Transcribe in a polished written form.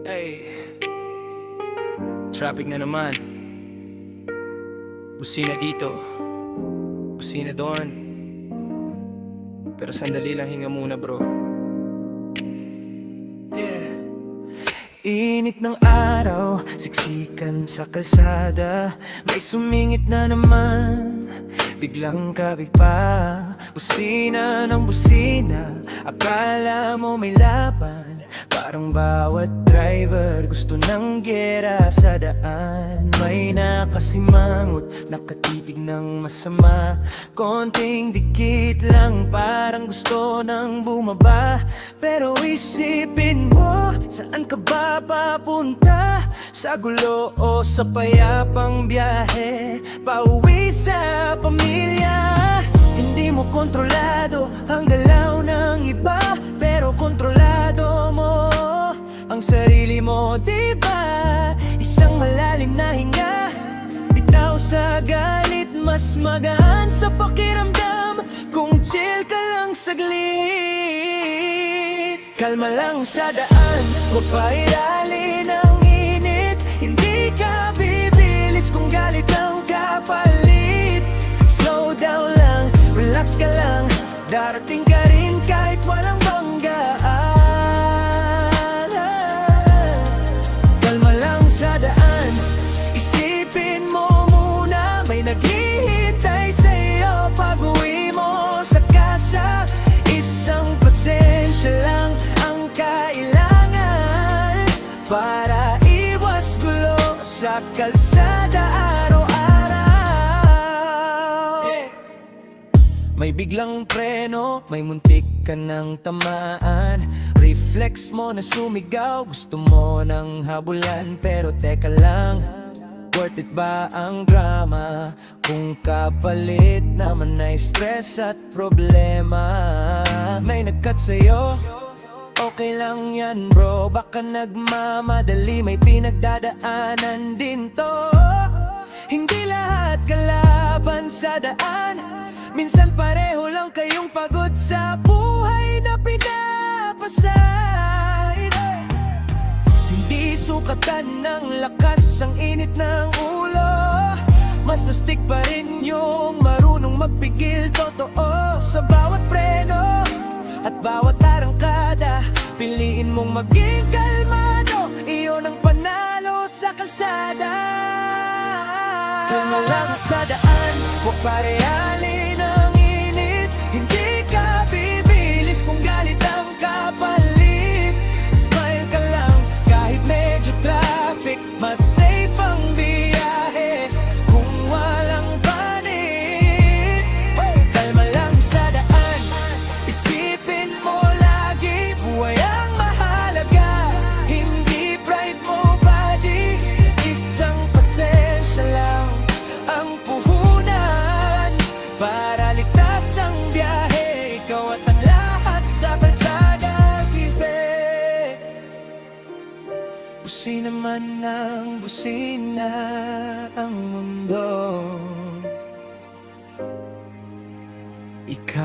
Ay, traffic na naman. Busina dito, busina doon. Pero sandali lang, hinga muna bro. Yeah. Init ng araw, siksikan sa kalsada. May sumingit na naman, biglang kabig pa. Busina ng busina, akala mo may laban. Parang bawat driver gusto ng gera sa daan. May nakasimangot, nakatitig ng masama. Konting dikit lang, parang gusto nang bumaba. Pero isipin mo, saan ka ba papunta? Sa gulo o sa payapang biyahe, pauwi sa pamilya. Hindi mo kontrolado ang galaw ng iba, pero kontrolado mo ang sarili mo, diba? Isang malalim na hinga, bitaw sa galit, mas magaan sa pakiramdam kung chill ka lang saglit. Kalma lang sa daan, huwag pairali ng init. Hindi ka bibilis kung galit ang kapalit. Slow down lang, relax ka lang, darating ka rin kahit walang banggaan. Kalma lang sa daan, isipin mo muna, may naghihintay sa'yo pag-uwi mo sa casa. Isang pasensya lang ang kailangan para iwas gulo sa kalsada araw-araw. May biglang preno, may muntik ka ng tamaan. Reflex mo na sumigaw, gusto mo ng habulan. Pero teka lang, worth it ba ang drama? Kung kapalit naman ay stress at problema. May nag-cut sa'yo, okay lang yan bro. Baka nagmamadali, may pinagdadaanan din to. Hindi lahat kalaban sa daan, minsan pareho lang kayong pagod sa buhay na pinapasain. Hindi sukatan ng lakas ang init ng ulo, masastig pa rin yung marunong magpigil. Totoo sa bawat preno at bawat arangkada, piliin mong maging kalmado, iyon ang panalo sa kalsada. Kalma lang sa daan, huwag pareali ng init. Hindi ka bibilis kung galit ang kapalit. Smile ka lang kahit medyo traffic, mas safe ang biyahe kung walang panit. Kalma lang sa daan, isipin mo lagi, buhay ang mahalaga, hindi pride mo body. Isang pasensya lang ang puhunan para ligtas ang biyahe, ikaw at ang lahat sa kalsada, baby. Busina man ng busina ang mundo, ikaw